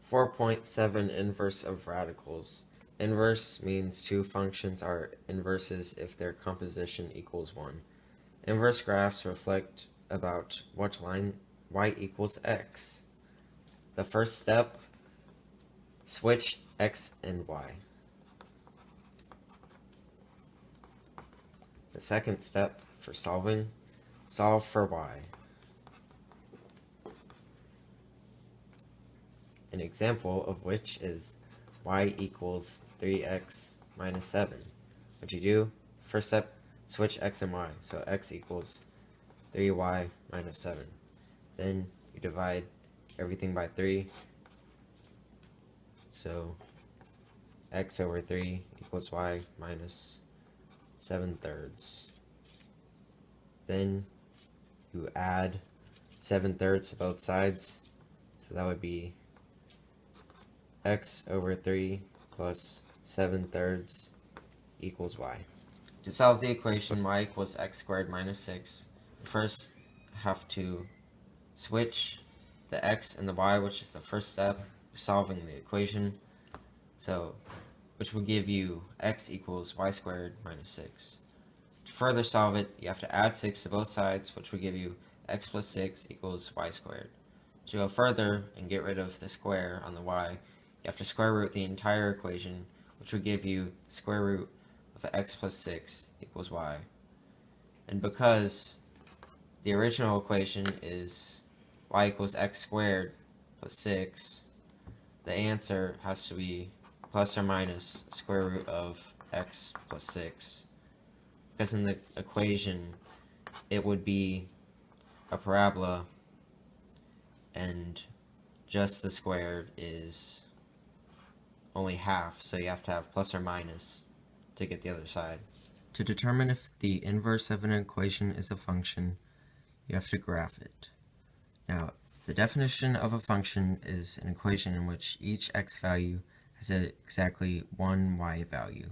4.7 Inverse of radicals. Inverse means two functions are inverses if their composition equals 1. Inverse graphs reflect about what line y equals x. The first step, switch x and y. The second step for solving, solve for y. An example of which is y equals 3x minus 7. What you do, first step, switch x and y. So x equals 3y minus 7. Then you divide everything by 3. So x over 3 equals y minus 7/3. Then you add 7/3 to both sides. So that would be x over 3 plus 7/3 equals y. To solve the equation y equals x squared minus 6, we first have to switch the x and the y, which is the first step of solving the equation. So, which will give you x equals y squared minus 6. To further solve it, you have to add 6 to both sides, which will give you x plus 6 equals y squared. To go further and get rid of the square on the y, you have to square root the entire equation, which will give you the square root of x plus 6 equals y. And because the original equation is y equals x squared plus 6, the answer has to be plus or minus square root of x plus 6. Because in the equation, it would be a parabola, and just the squared is only half, so you have to have plus or minus to get the other side. To determine if the inverse of an equation is a function, you have to graph it. Now, the definition of a function is an equation in which each x value has exactly one y value.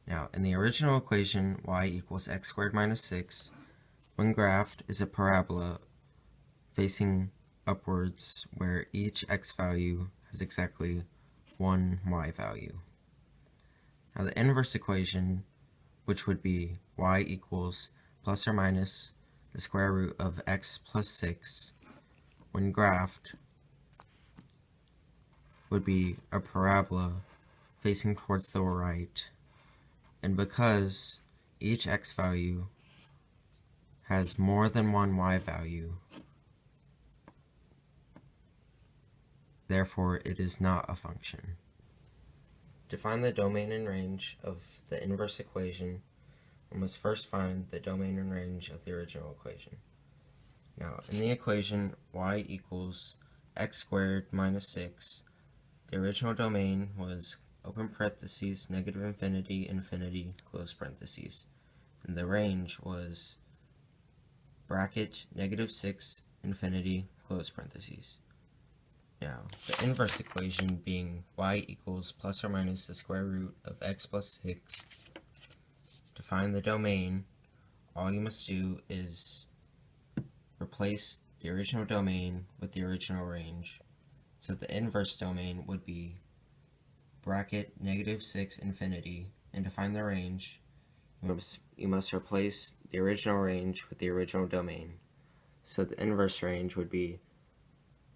Now, in the original equation, y equals x squared minus 6, when graphed, is a parabola facing upwards where each x value has exactly one y value. Now the inverse equation, which would be y equals plus or minus the square root of x plus 6, when graphed, would be a parabola facing towards the right, and because each x value has more than one y value, therefore it is not a function. To find the domain and range of the inverse equation, we must first find the domain and range of the original equation. Now, in the equation y equals x squared minus 6, the original domain was open parentheses, negative infinity, infinity, close parentheses, and the range was bracket, negative 6, infinity, close parentheses. Now, the inverse equation being y equals plus or minus the square root of x plus 6, to find the domain, all you must do is replace the original domain with the original range. So the inverse domain would be bracket, negative 6, infinity, and to find the range, you must replace the original range with the original domain. So the inverse range would be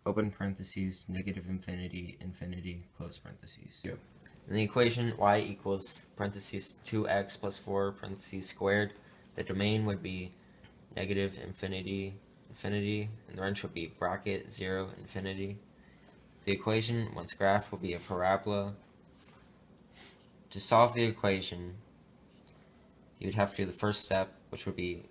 open parentheses, negative infinity, infinity, close parentheses. Yep. In the equation y equals parentheses 2x plus 4 parentheses squared, the domain would be negative infinity, infinity, and the range would be bracket 0, infinity. The equation, once graphed, will be a parabola. To solve the equation, you would have to do the first step, which would be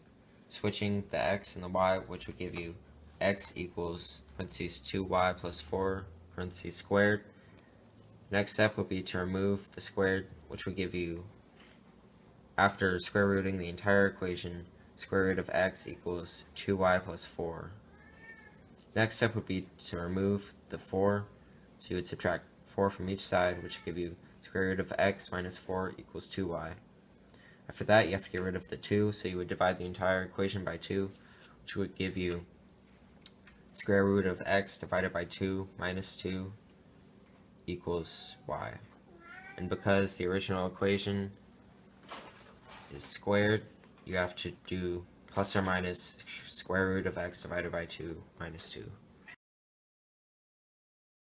switching the x and the y, which would give you x equals parentheses 2y plus 4 parentheses squared. Next step would be to remove the squared, which would give you, after square rooting the entire equation, square root of x equals 2y plus 4. Next step would be to remove the 4, so you would subtract 4 from each side, which would give you square root of x minus 4 equals 2y. After that, you have to get rid of the 2, so you would divide the entire equation by 2, which would give you square root of x divided by 2 minus 2 equals y. And because the original equation is squared, you have to do plus or minus square root of x divided by 2 minus 2.